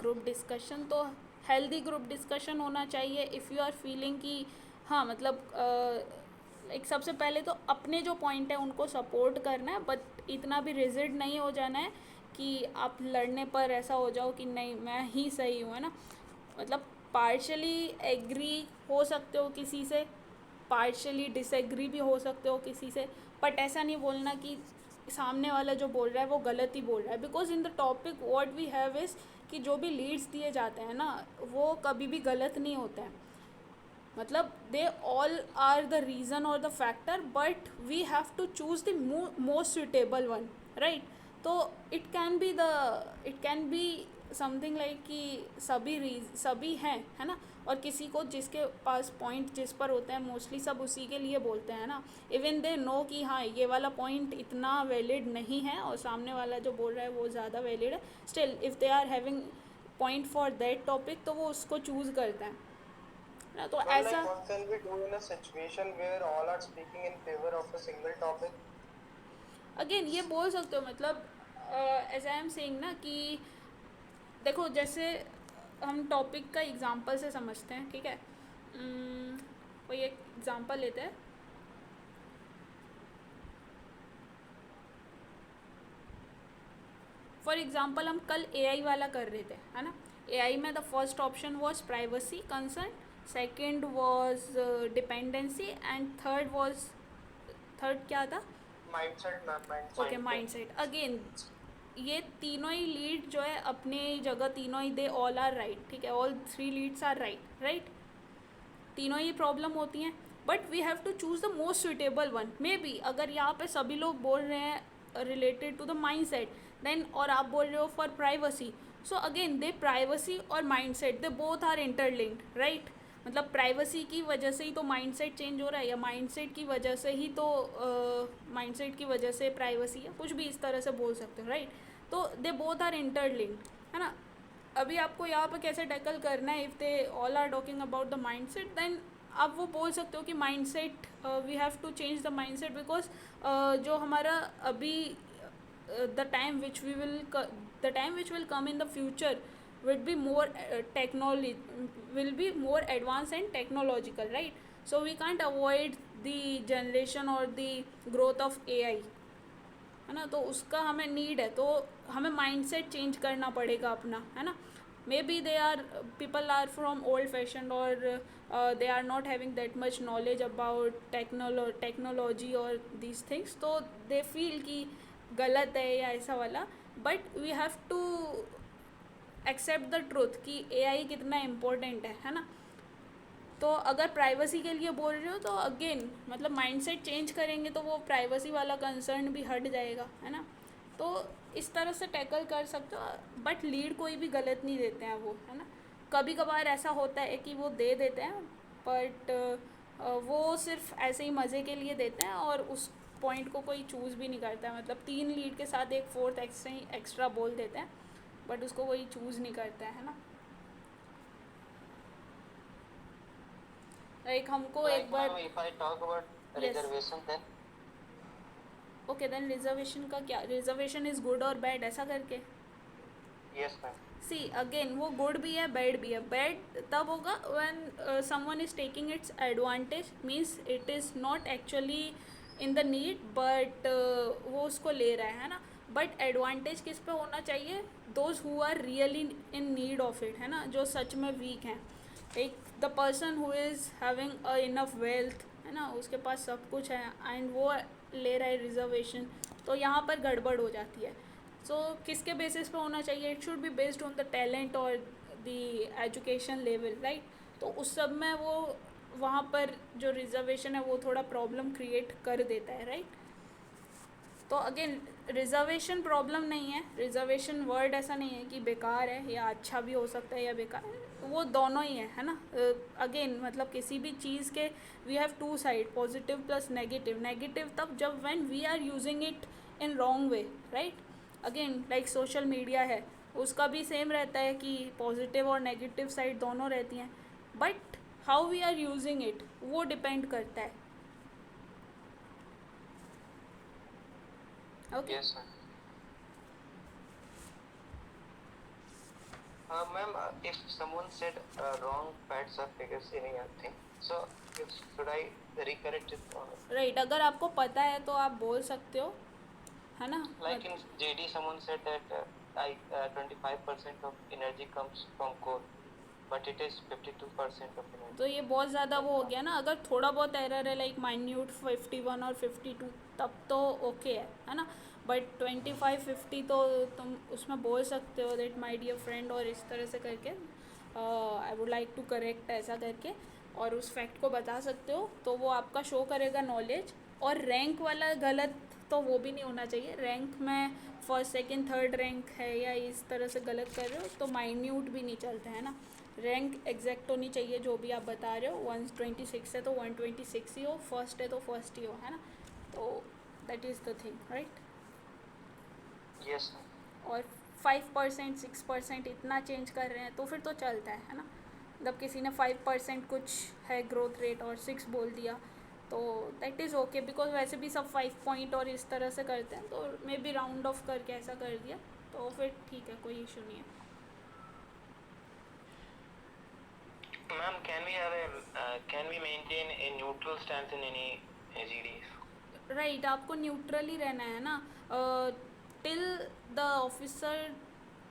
ग्रुप डिस्कशन। तो हेल्दी ग्रुप डिस्कशन होना चाहिए। इफ़ यू आर फीलिंग कि हाँ मतलब एक सबसे पहले तो अपने जो पॉइंट है उनको सपोर्ट करना है, बट इतना भी रिजिड नहीं हो जाना है कि आप लड़ने पर ऐसा हो जाओ कि नहीं मैं ही सही हूँ, है ना। मतलब पार्शली एग्री हो सकते हो किसी से, पार्शली डिसएग्री भी हो सकते हो किसी से, बट ऐसा नहीं बोलना कि सामने वाला जो बोल रहा है वो गलत ही बोल रहा है। Because in the topic what we have is कि जो भी लीड्स दिए जाते हैं ना वो कभी भी गलत नहीं होते हैं। मतलब they all are the reason और the factor, but we have to choose the most suitable one, right. तो it can be something like कि सभी हैं, है ना। और किसी को जिसके पास पॉइंट जिस पर होते हैं मोस्टली सब उसी के लिए बोलते हैं ना। इवन दे नो कि हाँ ये वाला पॉइंट इतना वैलिड नहीं है और सामने वाला जो बोल रहा है वो ज़्यादा वैलिड है, still if they are having point for that topic तो वो उसको चूज़ करते हैं ना। तो ऐसा Like what can we do in a situation where all are speaking in favor of a single topic? Again ये बोल सकते हो, मतलब एज आई एम सेइंग ना कि देखो जैसे हम टॉपिक का एग्जांपल से समझते हैं, ठीक है। कोई एक एग्जांपल लेते हैं। फॉर एग्जांपल हम कल एआई वाला कर रहे थे, है ना। एआई में the first option was privacy concern, second was dependency, and third क्या था? Mindset, ma'am, mindset. Okay mindset. Again ये तीनों ही लीड जो है अपने जगह तीनों ही दे ऑल आर राइट, ठीक है। All three leads are right, तीनों ही प्रॉब्लम होती हैं, but we have to choose the most suitable one. Maybe अगर यहाँ पे सभी लोग बोल रहे हैं related to the mindset then, और आप बोल रहे हो for privacy, so again they privacy और mindset they both are interlinked, right. मतलब प्राइवेसी की वजह से ही तो माइंडसेट चेंज हो रहा है, या माइंडसेट की वजह से ही तो माइंडसेट की वजह से प्राइवेसी है, कुछ भी इस तरह से बोल सकते हो, राइट। तो दे बोथ आर इंटरलिंक्ड, है ना। अभी आपको यहाँ पर कैसे टैकल करना है, if they all are talking about the mindset then आप वो बोल सकते हो कि mindset we have to change the mindset, because जो हमारा अभी the time which will come in the future will be more will be more advanced and technological, right. So we can't avoid the generation or the growth of AI, है ना। तो उसका हमें need है, तो हमें माइंडसेट चेंज करना पड़ेगा अपना, है ना। Maybe they are people are from old fashion और they are not having that much knowledge about technology और दीज थिंग्स, तो दे फील कि गलत है या ऐसा वाला, but we have to accept the truth कि एआई कितना इम्पोर्टेंट है ना। तो अगर प्राइवेसी के लिए बोल रहे हो तो अगेन मतलब माइंडसेट चेंज करेंगे तो वो प्राइवेसी वाला कंसर्न भी हट जाएगा, है ना। तो इस तरह से टैकल कर सकते हो, बट लीड कोई भी गलत नहीं देते हैं वो, है ना। कभी कभार ऐसा होता है कि वो दे देते हैं, बट वो सिर्फ ऐसे ही मज़े के लिए देते हैं और उस पॉइंट को कोई चूज़ भी नहीं करता है। मतलब 3 लीड के साथ एक फोर्थ एक्स्ट्रा बोल देते हैं, बट उसको कोई चूज़ नहीं करता है ना। लाइक हमको एक बार if I talk about reservation then okay then reservation का क्या, रिजर्वेशन इज़ गुड और बैड ऐसा करके। yes ma'am. सी अगेन वो गुड भी है बैड भी है। बैड तब होगा when someone is taking its advantage, means it is not actually in the need but वो उसको ले रहा है ना। बट एडवांटेज किस पे होना चाहिए, those who are really in need of it, है ना, जो सच में वीक हैं। एक the person who is having a enough wealth, है ना, उसके पास सब कुछ है एंड वो ले रहा है रिजर्वेशन, तो यहाँ पर गड़बड़ हो जाती है. सो किसके बेसिस पे होना चाहिए? It should be based on the talent और द एजुकेशन लेवल, राइट. तो उस सब में वो वहाँ पर जो रिजर्वेशन है वो थोड़ा प्रॉब्लम क्रिएट कर देता है, राइट. तो अगेन रिजर्वेशन प्रॉब्लम नहीं है, रिजर्वेशन वर्ड ऐसा नहीं है कि बेकार है या अच्छा भी हो सकता है या बेकार है, वो दोनों ही है ना. अगेन मतलब किसी भी चीज़ के we have two side, positive plus negative. Negative तब जब when we are using it in wrong way, right. Again like social media है, उसका भी सेम रहता है कि पॉजिटिव और नेगेटिव साइड दोनों रहती हैं, but how we are using it वो डिपेंड करता है. Okay. Yes, ma'am. Ma'am, if someone said wrong facts or figures in anything, so should I recorrect it or right, अगर आपको पता है तो आप बोल सकते हो, है ना. like in JD someone said that 25% of energy comes from coal, but it is 52% of energy. तो ये बहुत ज़्यादा वो हो गया ना. अगर थोड़ा बहुत एरर है लाइक माइन्यूट 51 और 52 तब तो ओके है ना. बट 25-50 तो तुम उसमें बोल सकते हो दैट माय डियर फ्रेंड, और इस तरह से करके I would like to correct ऐसा करके, और उस फैक्ट को बता सकते हो, तो वो आपका शो करेगा नॉलेज. और रैंक वाला गलत तो वो भी नहीं होना चाहिए. रैंक में फर्स्ट सेकंड थर्ड रैंक है या इस तरह से गलत कर रहे हो तो माइन्यूट भी नहीं चलता है ना. रैंक एग्जैक्ट होनी चाहिए जो भी आप बता रहे हो. 126 है तो 126 ही हो, फर्स्ट है तो फर्स्ट ही हो, है ना. तो that is the thing, right. Yes, ma'am. और 5% 6% इतना चेंज कर रहे हैं तो फिर तो चलता है ना. मतलब किसी ने 5% कुछ है ग्रोथ रेट और 6 बोल दिया तो दैट इज़ ओके, बिकॉज वैसे भी सब 5 पॉइंट और इस तरह से करते हैं, तो मे बी राउंड ऑफ करके ऐसा कर दिया तो फिर ठीक है, कोई इशू नहीं है. Ma'am, can we maintain a neutral stance in any GDs? Right, आपको न्यूट्रल ही रहना है ना. Till the officer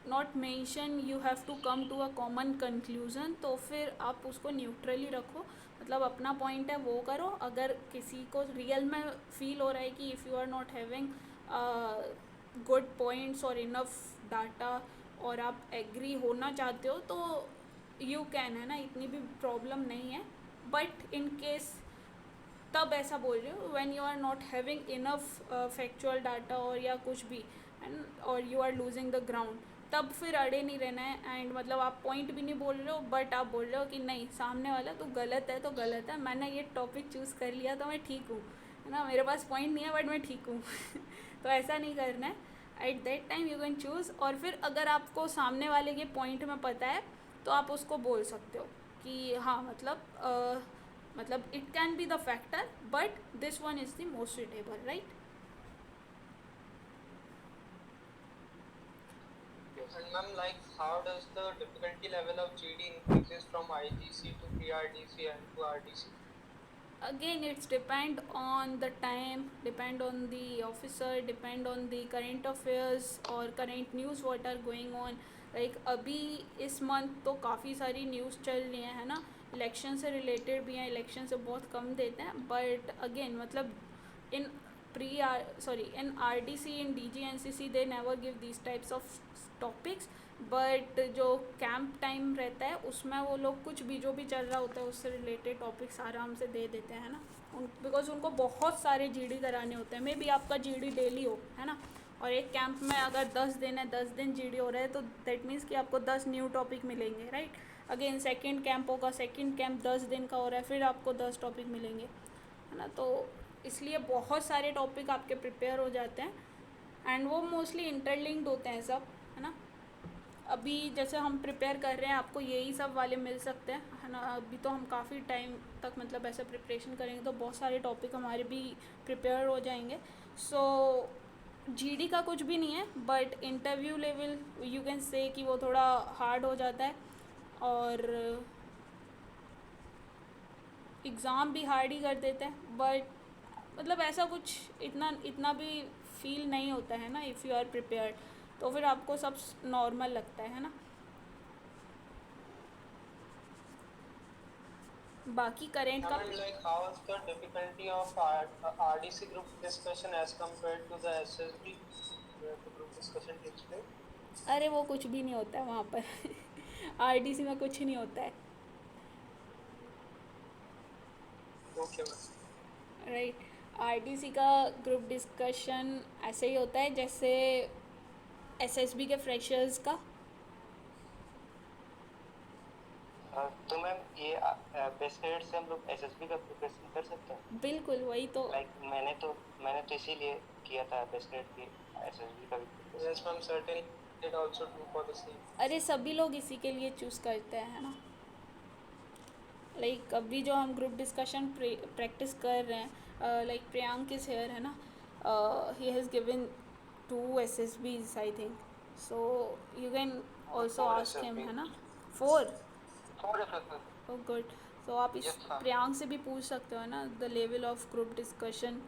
not mention you have to come to a common conclusion, तो फिर आप उसको न्यूट्रल ही रखो. मतलब अपना पॉइंट है वो करो. अगर किसी को रियल में फील हो रहा है कि if you are not having good points और इनफ डाटा और आप एग्री होना चाहते हो तो यू कैन, है ना, इतनी भी प्रॉब्लम नहीं है. बट इन केस तब ऐसा बोल रहे हो when you are not having enough factual data और या कुछ भी, एंड और you are losing the ground, तब फिर अड़े नहीं रहना है. एंड मतलब आप पॉइंट भी नहीं बोल रहे हो बट आप बोल रहे हो कि नहीं, सामने वाला तो गलत है तो गलत है, मैंने ये टॉपिक चूज़ कर लिया तो मैं ठीक हूँ, है ना, मेरे पास पॉइंट नहीं है बट मैं ठीक हूँ. तो ऐसा नहीं करना है. At that time you can choose. और फिर अगर आपको सामने वाले के पॉइंट में पता है तो आप उसको बोल सकते हो कि हाँ मतलब it can be the factor but this one is the most suitable, right. And ma'am, like how does the difficulty level of GD increases from IGC to PRDC and to RDC? Again it's depend on the time, depend on the officer, depend on the current affairs और current news what are going on. like अभी इस month तो काफ़ी सारी news चल रही हैं, है ना. इलेक्शन से रिलेटेड भी हैं, इलेक्शन से बहुत कम देते हैं, बट अगेन मतलब इन in RDC, in DGNCC they never give these types of topics. But जो कैंप टाइम रहता है उसमें वो लोग कुछ भी जो भी चल रहा होता है उससे रिलेटेड टॉपिक्स आराम से दे देते हैं ना. बिकॉज उनको बहुत सारे GD कराने होते हैं. मे बी आपका GD डेली हो, है ना, और एक कैंप में अगर 10 दिन है, 10 दिन GD हो रहा है तो दैट मीन्स कि आपको 10 न्यू टॉपिक मिलेंगे, राइट. अगेन सेकेंड कैंप होगा, सेकेंड कैंप 10 दिन का हो रहा है, फिर आपको 10 टॉपिक मिलेंगे, है ना. तो इसलिए बहुत सारे टॉपिक आपके प्रिपेयर हो जाते हैं एंड वो मोस्टली इंटरलिंक्ड होते हैं सब, है ना. अभी जैसे हम प्रिपेयर कर रहे हैं आपको यही सब वाले मिल सकते हैं, है ना. अभी तो हम काफ़ी टाइम तक मतलब ऐसे प्रिपरेशन करेंगे तो बहुत सारे टॉपिक हमारे भी प्रिपेयर हो जाएंगे. सो GD का कुछ भी नहीं है but interview level you can say कि वो थोड़ा हार्ड हो जाता है और एग्ज़ाम भी हार्ड ही कर देते हैं. बट मतलब ऐसा कुछ इतना भी फील नहीं होता है ना. इफ़ यू आर प्रिपेयर्ड तो फिर आपको सब नॉर्मल लगता है ना. बाकी करेंट का And like how is the difficulty of RDC group discussion as compared to the SSB where the group discussion takes place? अरे वो कुछ भी नहीं होता है वहाँ पर आरडीसी में कुछ नहीं होता है, Okay, ma'am. राइट. आरडीसी का ग्रुप डिस्कशन ऐसे ही होता है जैसे एसएसबी के फ्रेशर्स का. तो मैम ये बेस्ट क्रेडिट से हम लोग एसएसबी का प्रिपरेशन कर सकते हैं. बिल्कुल वही तो. लाइक मैंने तो इसीलिए किया था बेस्ट क्रेडिट की एसएसबी का भी preparation. Yes, ma'am. Certainly, it also do for the same. अरे सभी लोग इसी के लिए चूज़ करते हैं, है ना. लाइक अभी जो हम ग्रुप डिस्कशन प्रैक्टिस कर रहे हैं, लाइक प्रियांक इज हेयर, है ना. He has given 2 SSBs I think, so you can also 4 ask him, SSB. है ना. 4. 4 FSS. Oh good. तो आप इस Yes, ma'am. प्रियांक से भी पूछ सकते हो ना the level of group discussion.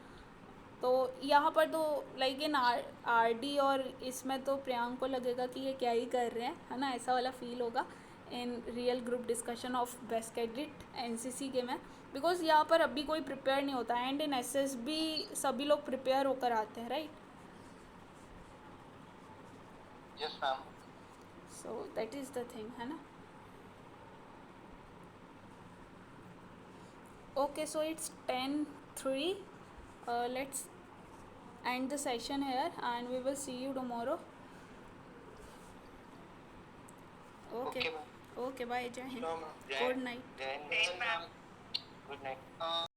तो यहाँ पर तो लाइक इन आरडी और इसमें तो प्रियांक को लगेगा कि ये क्या ही कर रहे हैं, है ना. ऐसा वाला फील होगा in real group discussion of best cadet NCC के में, बिकॉज यहाँ पर अभी कोई प्रिपेयर नहीं होता एंड इन एसएसबी सभी लोग प्रिपेयर होकर आते हैं, right. Yes, ma'am. So that is the thing, है ना. Okay, so it's 10:03. Let's end the session here and we will see you tomorrow. Okay. Okay, ma'am. Okay, bye. Jai Hind. No, ma'am. Jai- Good night. जय Hind. Same, ma'am. Good night.